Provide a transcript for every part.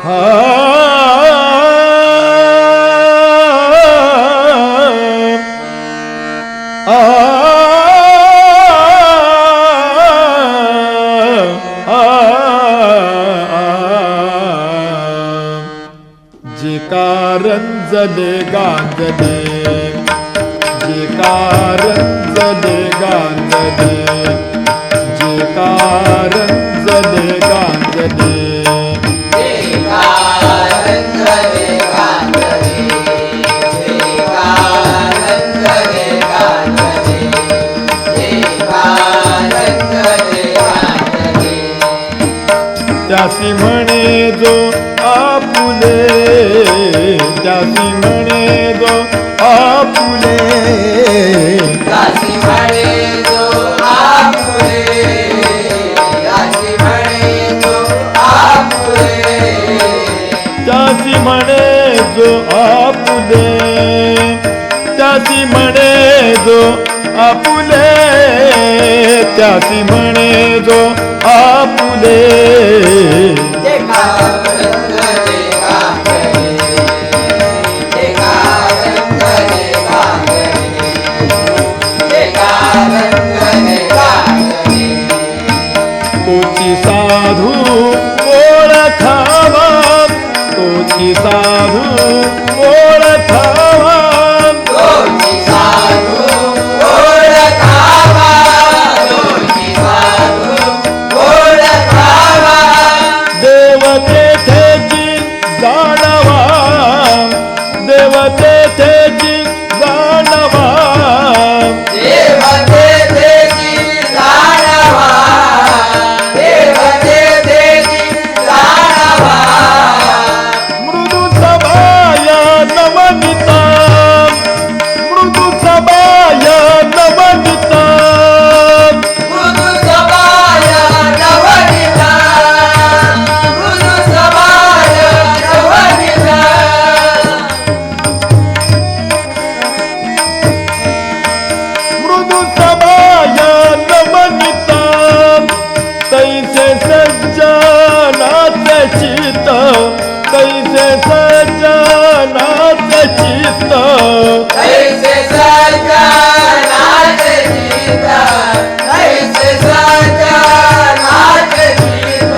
जे कारंजले गांजले, जे कारंजले गांजले, जे कारंजले गांजले, जे कारंजले गांजले, जे कारंजले गांजले, जे कारंजले गांजले. त्यासी म्हणे जो आपुले, त्यासी म्हणे जो आपुले, त्यासी म्हणे जो आपुले, त्यासी म्हणे जो आपुले, त्यासी म्हणे जो आपुले, त्यासी म्हणे जो आपुले, त्यासी म्हणे जो आपुले. जे कारंजले गांजले, जे कारंजले गांजले, जे कारंजले गांजले. तोची साधू ओळखावा, तोची साधू ओळखावा, तोची साधू ओळखावा, तोची साधू ओळखावा. देवतेची जाणवा, देवतेची जाणवा, देवतेची जाणवा, देवतेची जाणवा. मृदू सभाया नवनिता, मृदू सभाया नवनिता, मृदू सभाय नवनिता, मृदू सभाय नवनिता. मृदू सभाया नवनिता. तैसे सज्जनाचे चित्त, तैसे सज्जनाचे चित्त, ऐसे सज्जनाचे चित्त, ऐसे सज्जनाचे चित्त.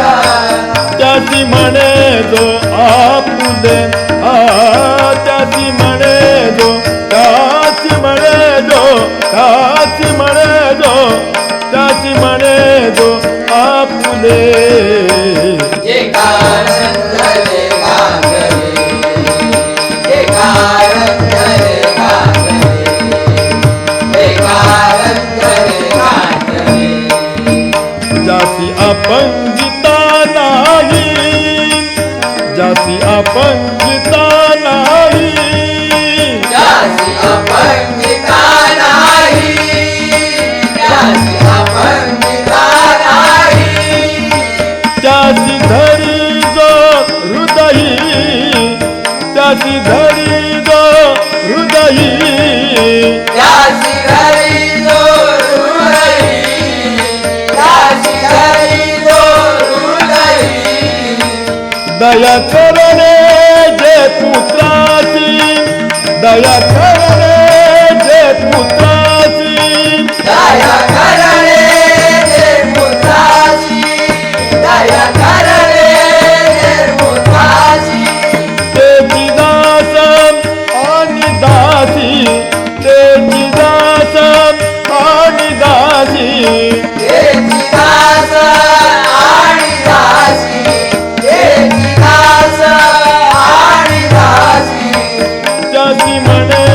त्याची म्हणे जो आपुले, त्याची म्हणे जो, त्याची म्हणे जो, त्याची म्हणे जो, त्याची म्हणे जो आपुले. जे कारंजले गांजले, जे कारंजले गांजले, जे कारंजले गांजले. जासी अपंगिता नाही, जासी अपंगिता नाही, ज्याची अपंगिता नाही, ज्याची अपंगिता नाही. त्याची धरी जो हृदयी, त्याची धरी जो हृदयी, त्याची घरी जो हृदयी, त्याची घरी जो हृदयी. दया करणे जे पुत्राची, दया करणे जे पुत्राची, दया करणे जे पुत्राची, दया करणे जे पुत्राची. तेची दास आणि दासी, तेची दास आणि दासी, तेची दास आणि दासी, तेची दास आणि दासी. त्याची म्हणे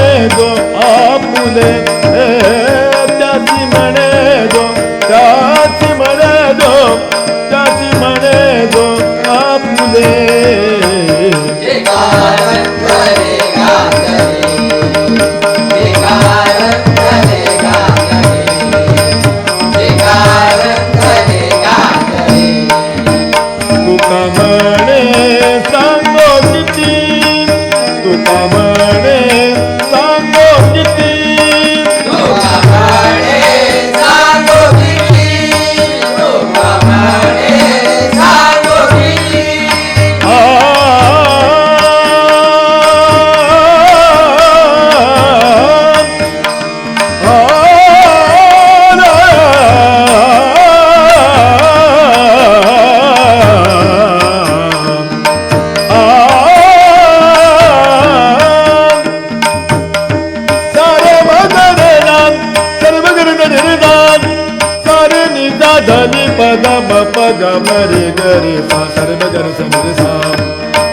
सा धनी पद म पग म रे ग रे सा सा रे म ग रे सा नि रे सा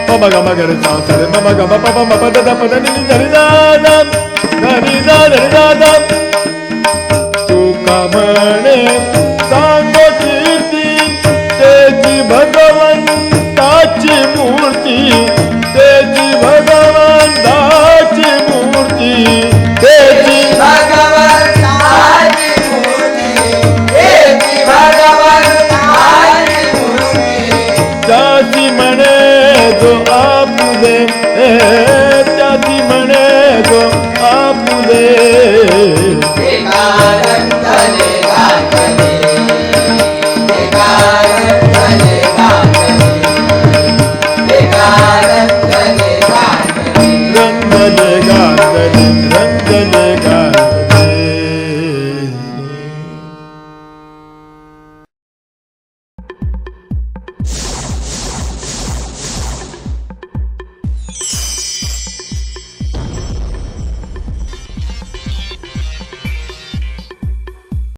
प म ग म ग रे सा सा रे म म ग म प प म प द द प द नि नि ध नि दा दा ध नि दा ध नि दा दा